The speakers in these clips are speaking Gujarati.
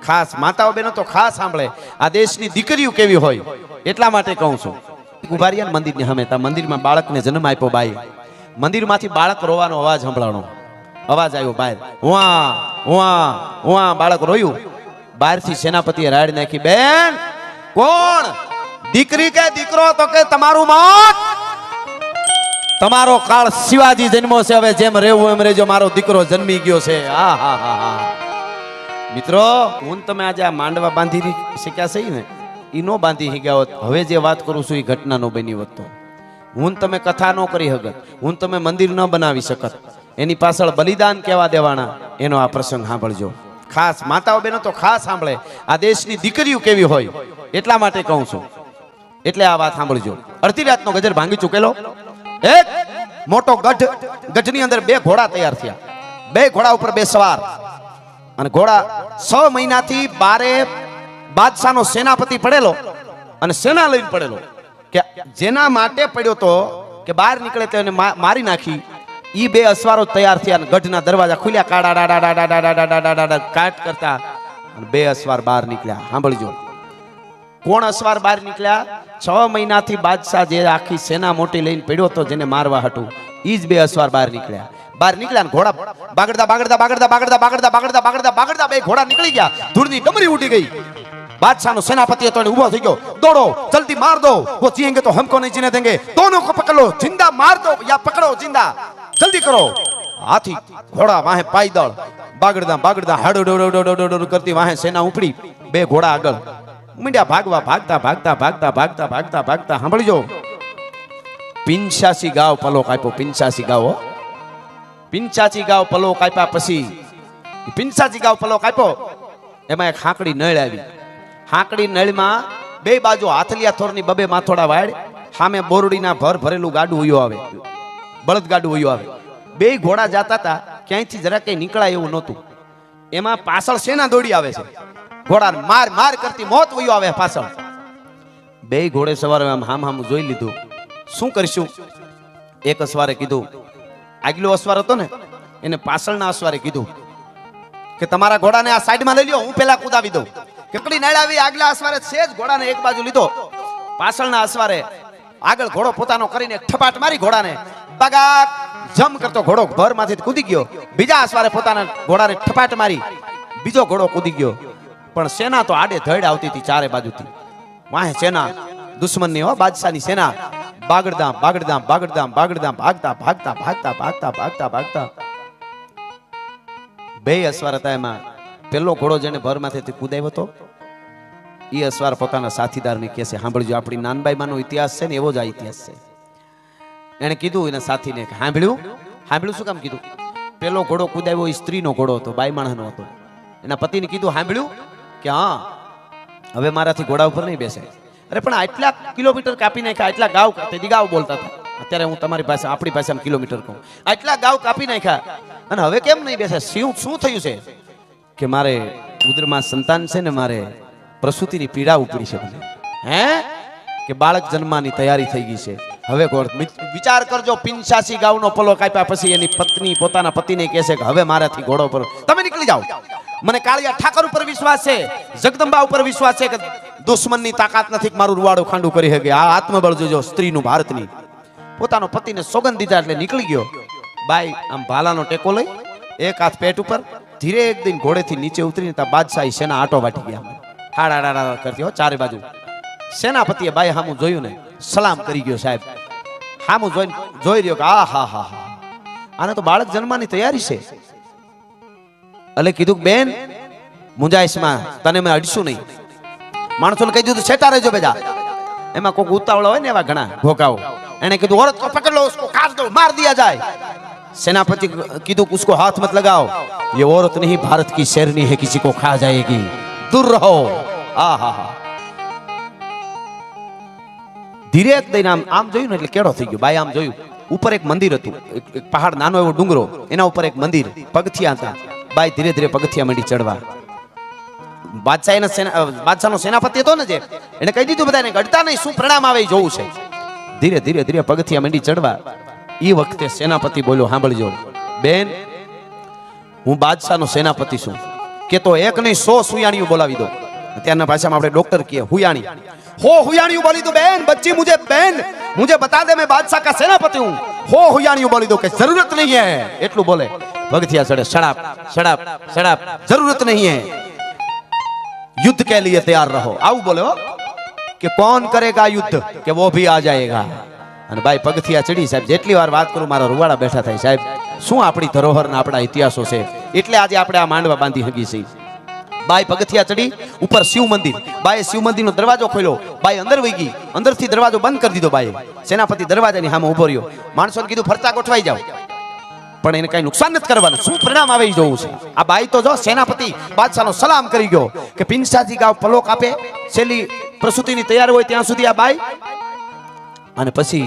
ખાસ માતાઓ બહેનો તો ખાસ સાંભળે, આ દેશની દીકરીઓ કેવી હોય એટલા માટે કહું છું. ઉભા રહ્યા મંદિરની સામે, તા મંદિરમાં બાળકને જન્મ આપ્યો બાઈ, મંદિરમાંથી બાળક રોવાનો અવાજ સંભળાણો, અવાજ આવ્યો બહાર, હુઆ હુઆ હુઆ, બાળક રોયું. બહારથી સેનાપતિએ રાડ નાખી, બેન કોણ, દીકરી કે દીકરો? તો કે તમારું મોત, તમારો કાળ શિવાજી જન્મો છે, હવે જેમ રહેવું એમ રહેજો, મારો દીકરો જન્મી ગયો છે. હા હા હા હા મિત્રો, હું તમે આજે આ માંડવા બાંધી શીખ્યા છે ને, એ નો બાંધી શીખ્યા હોત, હવે જે વાત કરું છું એ ઘટના નો બની હોત તો હું તમે કથા નો કરી શકત, હું તમે મંદિર ન બનાવી શકત. એની પાછળ બલિદાન કેવા દેવાના એનો આ પ્રસંગ સાંભળજો. ખાસ માતાઓ બહેનો તો ખાસ સાંભળે, આ દેશની દીકરીઓ કેવી હોય એટલા માટે કહું છું. એટલે આ વાત સાંભળજો. અડધી રાતનો ગજર ભાંગી ચૂકેલો, એક મોટો ગઢની અંદર બે ઘોડા તૈયાર થયા, બે ઘોડા ઉપર બે સવાર, અને ઘોડા 6 મહિનાથી બારે બાદશાહનો સેનાપતિ પડેલો અને સેના લઈને પડેલો, કે જેના માટે પડ્યો તો કે બહાર નીકળે તેને મારી નાખી. ઈ બે અસવારો તૈયાર થયા, ગઢના દરવાજા ખુલ્યા, કાડા કાટ કરતા, અને બે અસવાર બહાર નીકળ્યા. સાંભળજો, કોણ અસવાર બહાર નીકળ્યા? 6 મહિનાથી બાદશાહ જે આખી સેના મોટી લઈને પડ્યો તો, જેને મારવા હતું, ઈ જ બે અસવાર બહાર નીકળ્યા. બહાર નીકળ્યા ને ઘોડા બાગડતા બાગડતા બાગડતા બાગડતા બાગડતા બાગડતા બાગડતા બાગડતા બે ઘોડા નીકળી ગયા. ધૂળની ડમરી ઉડી ગઈ. बादशाह सेनापति तो उभो थी गयो, दौड़ो जल्दी मार दो, वो जिएंगे तो हमको नहीं जीने देंगे, दोनों को पकड़ लो, जिंदा मार दो या पकड़ो जिंदा, जल्दी करो. हाथी घोड़ा वहां पायदल बागड़दा बागड़दा हड़ करती वहां सेना उपड़ी. बे घोड़ा आगळ मीडिया भागवा, भागता भागता भागता भागता भागता भागता सांभळीजो 85 गाव पलो काप्यो. 85 गाव 85 गाव पलो काप्या पछी 85 गाव पलो काप्यो. एमां एक हाकड़ी नळ आवी. हाकड़ी नळ में बे बाजू हाथलिया थोरनी बबे माथोड़ा वाड़, सामे बोरडीना भर भरेलू गाडू उयो आवे, बळद गाडू उयो आवे. बे घोड़ा जाता था, क्यांथी जरा कई निकळाय एवुं नहोतुं. एमां पाछळ सेना दौड़ी आवे छे, घोड़ा मार मार करती मौत उयो आवे पाछळ. बे घोड़े सवार हाम हाम जोई लीधुं. शुं करशुं? एक असवारे कीधुं, આગલો અસવાર હતો ને એને પાછળના અસવારે કીધું કે તમારા ઘોડાને આ સાઈડમાં લઈ લ્યો, હું પહેલા કૂદાવી દઉં. કેટલી નળ આવી, આગલા અસવારે સેજ ઘોડાને એક બાજુ લીધો, પાછળના અસવારે આગળ ઘોડો પોતાનો કરીને ઠપાટ મારી ઘોડાને, બગાક જમ કરતો ઘોડો ભરમાંથી કૂદી ગયો. બીજા અસવારે પોતાના ઘોડાને ઠપાટ મારી, બીજો ઘોડો કૂદી ગયો. પણ સેના તો આડે ધડ આવતી હતી ચારે બાજુથી. વાહે સેના દુશ્મનની હો, બાદશાહની સેના બાગડદામ બાગડદામ બાગડદામ બાગડદામ ભાગતા ભાગતા ભાગતા ભાગતા ભાગતા ભાગતા. બે અસવાર હતા, એમાં પેલો ઘોડો જેને ભરમાંથી કૂદાવ્યો હતો એ અસવાર પોતાના સાથીદારને કહે છે, સાંભળજો, આપણી નાનબાઈમાંનો ઇતિહાસ છે ને એવો જ આ ઇતિહાસ છે. એને કીધું એના સાથીને, સાંભળ્યું? સાંભળ્યું શું કામ કીધું? પેલો ઘોડો કૂદાવ્યો એ સ્ત્રીનો ઘોડો હતો, બાઈ માણસનો હતો. એના પતિને કીધું, સાંભળ્યું કે હા હવે મારાથી ઘોડા ઉપર નહીં બેસે. અરે પણ આટલા કિલોમીટર કાપી નાખ્યા, આટલા ગાવ, તેથી ગાવ બોલતા હતા, અત્યારે હું તમારી પાસે આપણી ભાષામાં કિલોમીટર કહું, આટલા ગાવ કાપી નાખ્યા અને હવે કેમ નહીં બેસે? શું થયું છે? કે મારે ઉદરમાં સંતાન છે ને, મારે પ્રસૂતિની પીડા ઉપડી છે મને. હે? કે બાળક જન્મવાની તૈયારી થઈ ગઈ છે. હવે વિચાર કરજો, 85 ગાવનો પલો કાપ્યા પછી એની પત્ની પોતાના પતિને કહે છે કે હવે મારાથી ઘોડો પર તમે નીકળી જાઓ. મને કાળિયા ઠાકર ઉપર વિશ્વાસ છે, જગદંબા ઉપર વિશ્વાસ છે કે દુશ્મનની તાકાત નથી મારું રૂવાડું ખાંડું કરી શકે. આ આત્મબળ જોજો સ્ત્રીનું, ભારતની. પોતાનો પતિને સોગંદ દીધા એટલે નીકળી ગયો. બાઈ આમ ભાલાનો ટેકો લઈ, એક હાથ પેટ ઉપર, ધીરે એક દિન ઘોડેથી નીચે ઉતરીને તા બાદશાહી સેના આટો વાટી ગયા. હાડા કરતી હો ચારે બાજુ. સેનાપતિએ બાઈ હામું જોયું ને સલામ કરી ગયો. સાહેબ હામું જોઈ રહ્યો કે આ હા હા હા, આને તો બાળક જન્મવાની તૈયારી છે. એટલે કીધું, બેન મુંજાઈશમાં તને મેં અડશું નહીં. માણસોને કહી દીધું છેટા રહેજો બેજા. એમાં કોઈક ઉતાવળા હોય ને એવા ઘણા ઘોઘાઓ. એને કીધું, औरत को पकड़ लो, उसको काट दो, मार दिया जाए. सेनापति कीधु, उसको हाथ मत लगाओ, ये औरत नहीं भारत की शेरनी है, किसी को खा जाएगी, दूर रहो. आ हा हा. ધીરે એક દઈને આમ જોયું ને એટલે કેડો થઈ ગયો. બાઈ આમ જોયું, ઉપર એક મંદિર હતું, એક પહાડ, નાનો એવો ડુંગરો, એના ઉપર એક મંદિર, પગથિયા હતા. બાઈ ધીરે ધીરે પગથિયા માંડી ચડવા. બાદશાહનો સેનાપતિ હતો ને જે, એને કહી દીધું બધાને ગડતા નહીં, શું પ્રણામ આવે એ જોવું છે. ધીરે ધીરે ધીરે પગથિયા માંડી ચડવા. એ વખતે સેનાપતિ બોલ્યો, સાંભળજો બેન, હું બાદશાહનો સેનાપતિ છું, કે તો એક નહીં 100 હુયાણીઓ બોલાવી દો. ત્યારના ભાષામાં આપણે ડોક્ટર કહીએ હુયાણી. हो हुयाणियों बोली तो बहन बच्ची मुझे बता दे मैं बादशाह का सेनापति हूं. हो हुयाणियों बोली दो कि जरूरत नहीं है. એટલું બોલે ભગતિયા ચડે. शराब शराब शराब जरूरत नहीं है. युद्ध के लिए तैयार रहो. આવું બોલે હો કે कौन करेगा युद्ध કે वो भी आ जाएगा. અને ભાઈ પગથિયા ચડી સાહેબ જેટલી વાર વાત કરું મારા રૂવાડા બેઠા થાય સાહેબ. શું આપણી ધરોહર ને આપણા ઇતિહાસો છે એટલે આજે આપણે આ માંડવા બાંધી હગી છે. બાઈ પગથિયા ચડી ઉપર શિવ મંદિર. બાઈ શિવ મંદિરનો દરવાજો ખોલ્યો. બાઈ અંદર વહી ગઈ. અંદરથી દરવાજો બંધ કરી દીધો. બાઈ સેનાપતિ દરવાજાની સામે ઉભો રહ્યો. માણસોને કીધું ફરતા ગોઠવાઈ જાવ પણ એને કઈ નુકસાન નથી કરવાનું. શું પરિણામ આવે જોવું છે. આ બાઈ તો જો સેનાપતિ બાદશાહનો સલામ કરી ગયો કે પિંસાજી ગાવ પલોક આપે છેલ્લી પ્રસૂતિની તૈયાર હોય ત્યાં સુધી આ બાઈ. અને પછી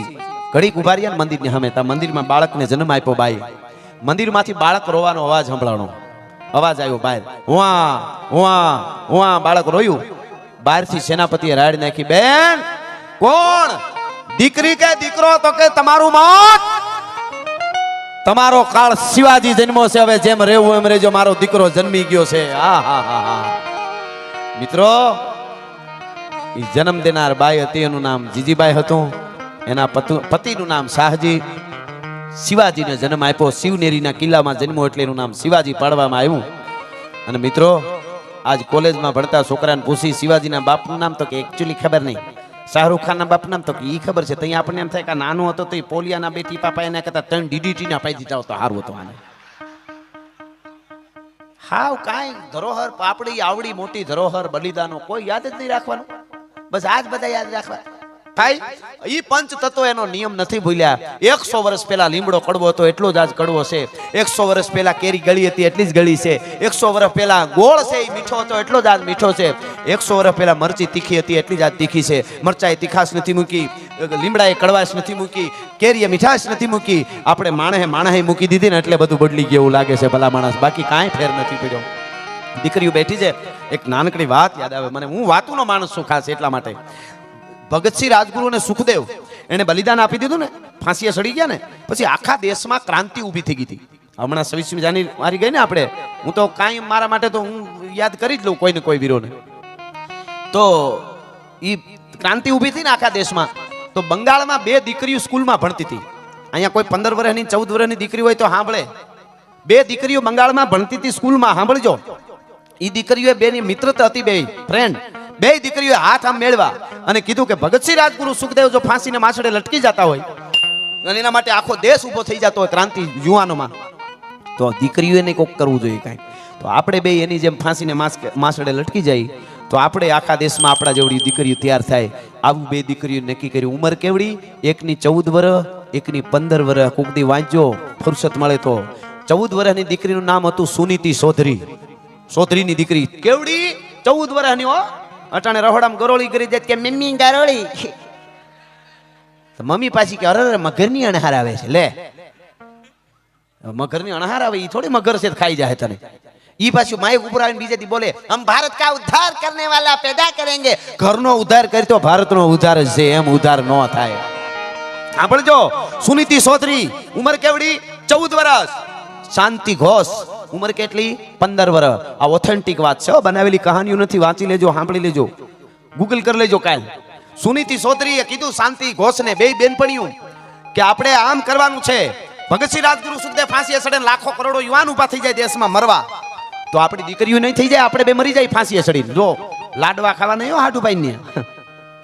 ઘડીક ઉભા રહ્યા મંદિરની સામે. તા મંદિરમાં બાળકને જન્મ આપ્યો બાઈ. મંદિરમાંથી બાળક રોવાનો અવાજ સંભળાણો. અવાજ આવ્યો બહાર. હુઆ હુઆ હુઆ બાળક રોયું. બહારથી સેનાપતિએ રાડ નાખી. બેન કોણ? દીકરી કે દીકરો? તો કે તમારું મોત. તમારો કાળ શિવાજી જન્મો છે. હવે જેમ રહેવું એમ રહેજો. મારો દીકરો જન્મી ગયો છે. હા હા હા હા મિત્રો એ જન્મ દેનાર બાઈ હતી એનું નામ જીજીબાઈ હતું. એના પતિનું નામ શાહજી. શિવાજીને જન્મ આપ્યો. શિવનેરીના કિલ્લામાં જન્મો એટલે એનું નામ શિવાજી પાડવામાં આવ્યું. અને મિત્રો આજ કોલેજમાં ભણતા છોકરાને પૂછી શિવાજીના બાપનું નામ તો કે એકચ્યુઅલી ખબર નહીં. શાહરૂખ ખાનના બાપનું નામ તો કે ઈ ખબર છે. ત્યાં આપણને એમ થાય કે નાનો હતો તો પોલિયાના બે ટીપા પાય એના કરતા 3 DDT ના પાઈ દીધા તો સારું હતું આને. હાવ કાંઈ ધરોહર પાપડી આવડી મોટી ધરોહર બલિદાનો કોઈ યાદ જ નહીં રાખવાનું. બસ આજ બધા યાદ રાખવા. ભાઈ ઈ પંચ તત્વ એનો નિયમ નથી ભૂલ્યા. 100 વર્ષ પહેલા લીમડો કડવો હતો એટલો જ આજ કડવો છે. 100 વર્ષ પહેલા કેરી ગળી હતી એટલી જ ગળી છે. 100 વર્ષ પહેલા ગોળ છે એ મીઠો હતો એટલો જ આજ મીઠો છે. 100 વર્ષ પહેલા મરચી તીખી હતી એટલી જ આજ તીખી છે. મરચાએ તીખાશ નથી મૂકી. લીમડાએ કડવાશ નથી મૂકી. કેરીએ મીઠાશ નથી મૂકી. આપણે માણસે મૂકી દીધી ને એટલે બધું બદલી ગયું એવું લાગે છે ભલા માણસ. બાકી કાંઈ ફેર નથી પડ્યો. દીકરીઓ બેઠી છે. એક નાનકડી વાત યાદ આવે મને. હું વાતુનો માણસ છું ખાસ એટલા માટે. ભગતસિંહ રાજગુરુ અને સુખદેવ એને બલિદાન આપી દીધું ને ફાંસીએ ચડી ગયા ને પછી આખા દેશમાં ક્રાંતિ ઊભી થઈ ગઈ હતી. હમણાં 26મી જાન્યુઆરી ગઈ ને આપણે. હું તો કાંઈ મારા માટે તો હું યાદ કરી જ લઉં કોઈ ને કોઈ વીરોને. તો એ ક્રાંતિ ઊભી થઈ ને આખા દેશમાં. તો બંગાળમાં 2 દીકરીઓ સ્કૂલમાં ભણતી હતી. અહીંયા કોઈ 15 વર્ષની 14 વર્ષની દીકરી હોય તો સાંભળે. 2 દીકરીઓ બંગાળમાં ભણતી હતી સ્કૂલમાં. સાંભળજો. એ દીકરીઓ બેની મિત્રતા હતી. 2 ફ્રેન્ડ. 2 દીકરીઓ હાથ આમ મેળવા અને કીધું કે ભગતસિંહ રાજગુરુ સુખદેવ જો ફાંસીને માછડે લટકી જતા હોય અને એના માટે આખો દેશ ઉભો થઈ જતો હોય ક્રાંતિ યુવાનોમાં તો દીકરીઓને કોક કરવું જોઈએ કાંઈ. તો આપણે 2 એની જેમ ફાંસીને માછડે લટકી જાય તો આપણે આખા દેશમાં આપણા જેવડી દીકરીઓ તૈયાર થાય. આવું 2 દીકરીઓ નક્કી કર્યું. ઉંમર કેવડી? એકની 14 વર્ષ, એકની 15 વર્ષ. કોકદી વાંચજો ફુરસત મળે તો. 14 વર્ષની દીકરીનું નામ હતું સુનીતિ ચૌધરી. ચૌધરીની દીકરી કેવડી? 14 વર્ષની હો. અટાણે રહોડામાં ગરોળી કરી દે કે મમ્મી ગરોળી. મમ્મી પાછી કે અરે મગરની અણહાર આવે છે. લે મગરની અણહાર આવે એ થોડી મગર છે ખાઈ જાય તને. ઈ પાછું માઇક ઉપર આવીને બીજેથી બોલે હમ ભારત કા ઉદ્ધાર કરને વાલા પેદા કરેંગે. ઘરનો ઉદ્ધાર કરી તો ભારતનો ઉદ્ધાર જ છે. એમ ઉદ્ધાર ન થાય. સાંભળજો. સુનીતિ ચૌધરી ઉંમર કેવડી? 14 વર્ષ. શાંતિ ઘોષ ઉંમર કેટલી? 15 વર્ષ. આ ઓથેન્ટિક વાત છે. બનાવેલી કહાનીઓ નથી. વાંચી લેજો, સાંભળી લેજો, ગૂગલ કરી લેજો કાલ. સુનીતિ ચૌધરીએ કીધું શાંતિ ઘોષને 2 બેનપણીઓ કે આપણે આમ કરવાનું છે. ભગતસિંહ રાજગુરુ સુખદેવ ફાંસીએ ચડે લાખો કરોડો યુવાન ઉભા થઈ જાય દેશમાં મરવા. તો આપણી દીકરીઓ નહીં થઈ જાય? આપણે 2 મરી જાય ફાંસીએ ચડીને. જો લાડવા ખાવા નહીં હાડુભાઈ ને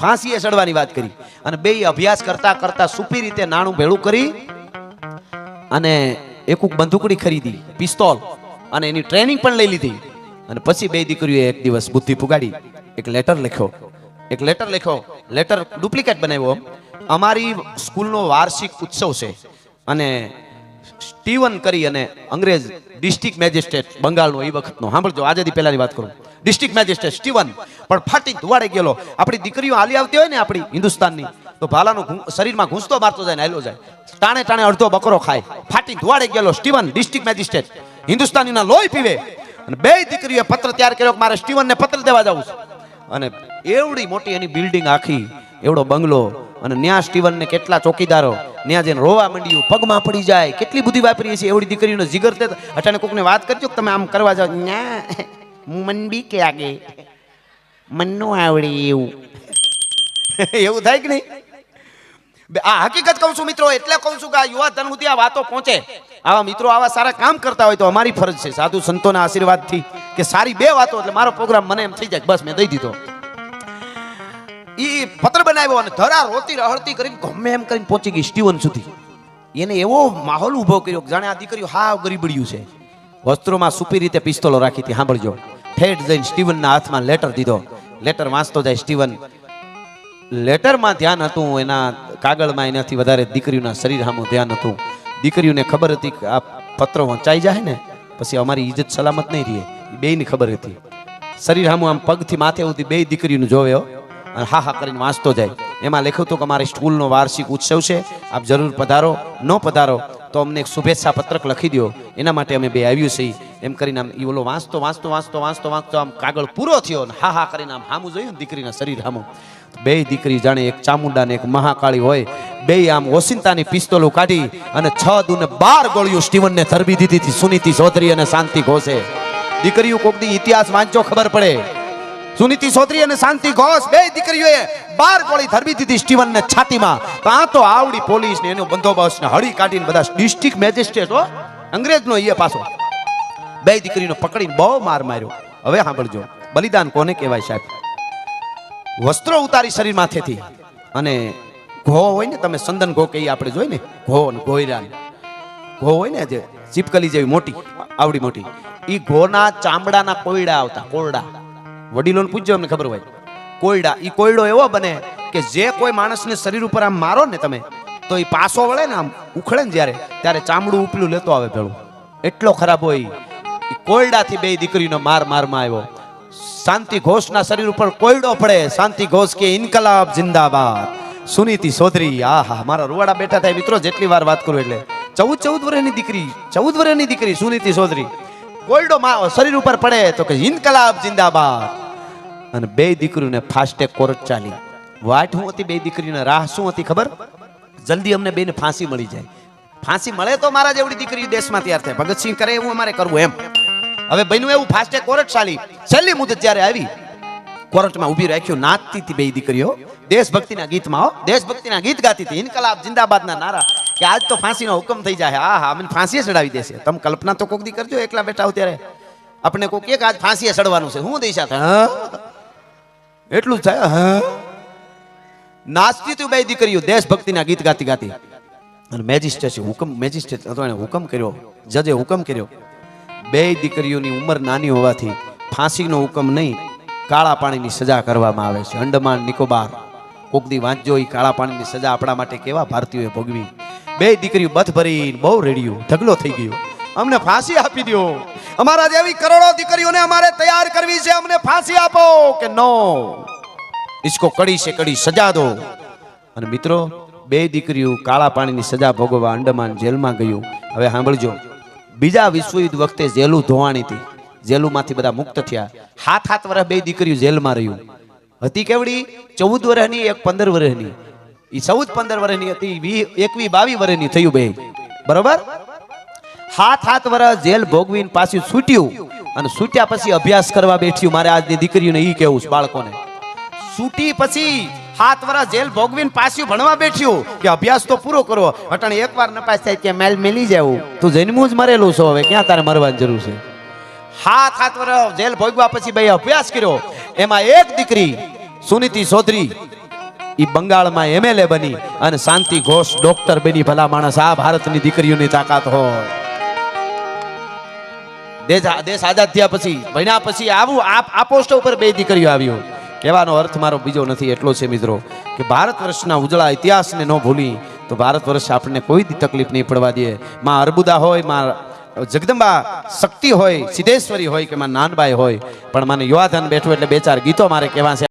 ફાંસીએ ચડવાની વાત કરી. અને 2 અભ્યાસ કરતા કરતા સુપી રીતે નાણું ભેળું કરી અને એક બંદૂકડી ખરીદી, પિસ્તોલ, અને એની ટ્રેનિંગ પણ લઈ લીધી. અને પછી 2 દીકરીઓએ એક દિવસ બુદ્ધિ પુગાડી એક લેટર લખ્યો. લેટર ડુપ્લિકેટ બનાવ્યો. અમારી સ્કૂલનો વાર્ષિક ઉત્સવ છે અને સ્ટીવન કરી અને અંગ્રેજ ડિસ્ટ્રિક્ટ મેજિસ્ટ્રેટ બંગાળનો એ વખતનો. સાંભળજો આજેથી પહેલાની વાત કરું. ડિસ્ટ્રિક્ટ મેજિસ્ટ્રેટ સ્ટીવન પણ ફાટી ધુવાડે ગયેલો. આપણી દીકરીઓ હાલી આવતી હોય ને આપણી હિન્દુસ્તાનની તો ભાલાનું શરીરમાં ઘૂંસતો મારતો જાય ને હાલ્યો જાય. ટાણે અડધો બકરો ખાય. ફાટી ધુવાડે ગયેલો સ્ટીવન ડિસ્ટ્રિક્ટ મેજિસ્ટ્રેટ. હિન્દુસ્તાનીના લોહી પીવે. અને 2 દીકરીઓએ પત્ર તૈયાર કર્યો કે મારે સ્ટીવનને પત્ર દેવા જવું છે. અને એવડી મોટી એની બિલ્ડિંગ આખી, એવડો બંગલો, અને ન્યા સ્ટીવનને કેટલા ચોકીદારો. ન્યા જઈને રોવા માંડ્યું, પગમાં પડી જાય. કેટલી બુદ્ધિ વાપરી છે એવડી દીકરીઓનો જીગર. તે અટાણે કોકને વાત કરજો કે તમે આમ કરવા જાવ. મન બીક લાગે, મન નો આવડે એવું એવું થાય કે નહીં? આ હકીકત કહું છું મિત્રો, એટલે કહું છું કે આ યુવા ધન સુધી આ વાતો પહોંચે. આવા મિત્રો આવા સારા કામ કરતા હોય તો અમારી ફરજ છે સાધુ સંતોના આશીર્વાદથી કે સારી બે વાતો એટલે મારો પ્રોગ્રામ મને એમ થઈ જાય બસ મેં દઈ દીધો. ઈ પત્ર બનાવ્યો અને ધરા રોતી રહળતી કરીને ગમે એમ કરીને પહોંચી ગઈ સ્ટીવન સુધી. એને એવો માહોલ ઉભો કર્યો કે જાણે આ દીકરીઓ હાવ ગરીબડ્યું છે. વસ્ત્રોમાં સુપી રીતે પિસ્તોલો રાખી હતી. સાંભળજો, ઠેઠ જઈને સ્ટીવનના હાથમાં લેટર દીધો. લેટર વાંચતો જાય સ્ટીવન. લેટરમાં ધ્યાન હતું એના કાગળમાં, એનાથી વધારે દીકરીઓના શરીર સામું ધ્યાન હતું. દીકરીઓને ખબર હતી કે આ પત્ર વંચાઈ જાય ને પછી અમારી ઇજ્જત સલામત નહીં રહે. એ બેયની ખબર હતી. શરીર સામું આમ પગથી માથે સુધી બે દીકરીઓને જોવે અને હા હા કરીને વાંચતો જાય. એમાં લખ્યું હતું કે અમારી સ્કૂલનો વાર્ષિક ઉત્સવ છે, આપ જરૂર પધારો, ન પધારો તો અમને એક શુભેચ્છા પત્રક લખી દો, એના માટે અમે બે આવ્યું છીએ. એમ કરીને આમ એ ઓલો વાંચતો વાંચતો વાંચતો વાંચતો વાંચતો આમ કાગળ પૂરો થયો અને હા હા કરીને આમ સામું જોયું ને દીકરીના શરીર સામું. બે દીકરી જાણે એક ચામુંડા ને એક મહાકાળી હોય, બે આમ ઓસિંતાની પિસ્તોલો કાઢી અને 6 દુ ને 12 ગોળીઓ સ્ટીવનને ધરબી દીધી હતી. સુનીતિ ચૌધરી અને શાંતિ ઘોષે. દીકરીઓ કોક દી ઇતિહાસ વાંચો ખબર પડે. સુનીતિ ચૌધરી અને શાંતિ ઘોષ બે દીકરીઓએ 12 ગોળી ધરબી દીધી સ્ટીવનને છાતીમાં. ત્યાં તો આવડી પોલીસ ને એનો બંદોબસ્ત ને હળી કાઢીને બધા ડિસ્ટ્રિક્ટ મેજિસ્ટ્રેટ અંગ્રેજનો એ પાછો બે દીકરીનો પકડીને બહુ માર માર્યો. હવે સાંભળજો, બલિદાન કોને કહેવાય સાહેબ? વસ્ત્રો ઉતારી શરીર માથેથી અને ઘો હોય ને, તમે સંદન ઘો કહીએ આપણે જોઈ ને, ઘો ને ગોયરા ઘો હોય ને જે ચીપકલી જેવી મોટી આવડી મોટી, એ ઘોના ચામડાના કોયડા આવતા. કોયડા વડીલોને પૂછજો, અમને ખબર હોય. કોયડા, એ કોયડો એવો બને કે જે કોઈ માણસને શરીર ઉપર આમ મારો ને તમે તો એ પાસો વળે ને આમ ઉખળે ને જ્યારે ત્યારે ચામડું ઉપલું લેતો આવે ભેળું. એટલો ખરાબ હોય. એ કોયડાથી બે દીકરીનો મારમાં આવ્યો. શાંતિ ઘોષના શરીર ઉપર કોયડો પડે. શાંતિ ઘોષ કે ઇન્કલાબ જિંદાબાદ. સુનીતિ ચૌધરી, આહા મારા રૂવાડા બેઠા થાય મિત્રો જેટલી વાર વાત કરું એટલે. 14 વર્ષની દીકરી, 14 વર્ષની દીકરી સુનીતિ ચૌધરી, કોયડો શરીર ઉપર પડે તો કે ઇન્કલાબ જિંદાબાદ. અને બે દીકરીઓને ફાસ્ટે કોર્ટ ચાલી. વાટ શું હતી બે દીકરીઓને? રાહ શું હતી ખબર? જલ્દી અમને બેને ફાંસી મળી જાય. ફાંસી મળે તો મારા જેવડી દીકરીઓ દેશમાં તૈયાર થાય. ભગતસિંહ કરે એવું અમારે કરવું એમ. હવે બન્યું એવું, ફાસ્ટે કોર્ટ ચાલી. છેલ્લી મુદત જ્યારે આવી કોર્ટમાં ઊભી રાખ્યું. નાચતી હતી બે દીકરીઓ દેશભક્તિના ગીતમાં. દેશભક્તિના ગીત ગાતી હતી. ઇન્કલાબ જિંદાબાદના નારા કે આજ તો ફાંસીનો હુકમ થઈ જાય. હા હા, અમને ફાંસીએ ચડાવી દેશે. તમે કલ્પના તો કોક દી કરજો, એકલા બેઠા હો ત્યારે આપણે કોક એક આજ ફાંસીએ ચડવાનું છે, હું દઈશા થાય એટલું જ થાય. હા, નાચતી હતી બે દીકરીઓ દેશભક્તિના ગીત ગાતી ગાતી. અને મેજિસ્ટ્રેટ હુકમ કર્યો, જજે હુકમ કર્યો. બે દીકરીઓની ઉંમર નાની હોવાથી ફાંસીનો હુકમ નહીં, કાળા પાણીની સજા કરવામાં આવે છે. અંડમાન નિકોબાર કોક દી વાંચજો, એ કાળા પાણીની સજા આપણા માટે કેવા ભારતીયોએ ભોગવી. બે દીકરીઓ બથ ભરીને બહુ રેડ્યું, ઢગલો થઈ ગયો. અમને ફાંસી આપી દો, અમારા જેવી કરોડો દીકરીઓને અમારે તૈયાર કરવી છે, અમને ફાંસી આપો. કે નો, ઇસકો કડી સે કડી સજા દો. અને મિત્રો બે દીકરીઓ કાળા પાણીની સજા ભોગવવા અંડમાન જેલમાં ગયું. હવે સાંભળજો, બીજા વિશ્વયુદ્ધ વખતે જેલું ધોવાણી હતી. જેલુમાંથી બધા મુક્ત થયા. 7 વર્ષ બે દીકરીઓ જેલમાં રહ્યું. હતી કેવડી? 14 વર્ષની, એક 15 વર્ષની. એ 14-15 વર્ષની હતી, 21-22 વર્ષની થયું બે. બરોબર? 7 વર્ષ જેલ ભોગવીને પાછું છૂટ્યું. અને છૂટ્યા પછી અભ્યાસ કરવા બેઠ્યું. મારે આજની દીકરીઓને ઈ કહેવું છે, બાળકોને. છૂટી પછી 7 વર્ષ જેલ ભોગવીને પાછું ભણવા બેઠ્યું કે અભ્યાસ તો પૂરો કરવો. અટાણે એકવાર નપાસ થાય કે મેલ મેલી જાવું. તું જન્મું જ મરેલું છો, હવે ક્યાં તારે મરવાની જરૂર છે? 7 વર્ષ જેલ ભોગવા પછી બે અભ્યાસ કર્યો. એમાં એક દીકરી સુનીતિ ચૌધરી ઈ બંગાળમાં MLA બની અને શાંતિ ઘોષ ડોક્ટર બની. ભલા માણસ, આ ભારતની દીકરીઓની તાકાત હોય. દેશ આઝાદ થયા પછી ભણ્યા પછી આવું આ પોસ્ટ ઉપર બે દીકરીઓ આવ્યો. કહેવાનો અર્થ મારો બીજો નથી, એટલો છે મિત્રો કે ભારત વર્ષના ઉજળા ઇતિહાસને ન ભૂલી તો ભારત વર્ષ આપણને કોઈ દી તકલીફ નહીં પડવા દે. માં અર્બુદા હોય, માં જગદંબા શક્તિ હોય, સિદ્ધેશ્વરી હોય કે માં નાનબાઈ હોય, પણ મને યુવાધન બેઠું એટલે 2-4 ગીતો મારે કહેવા છે.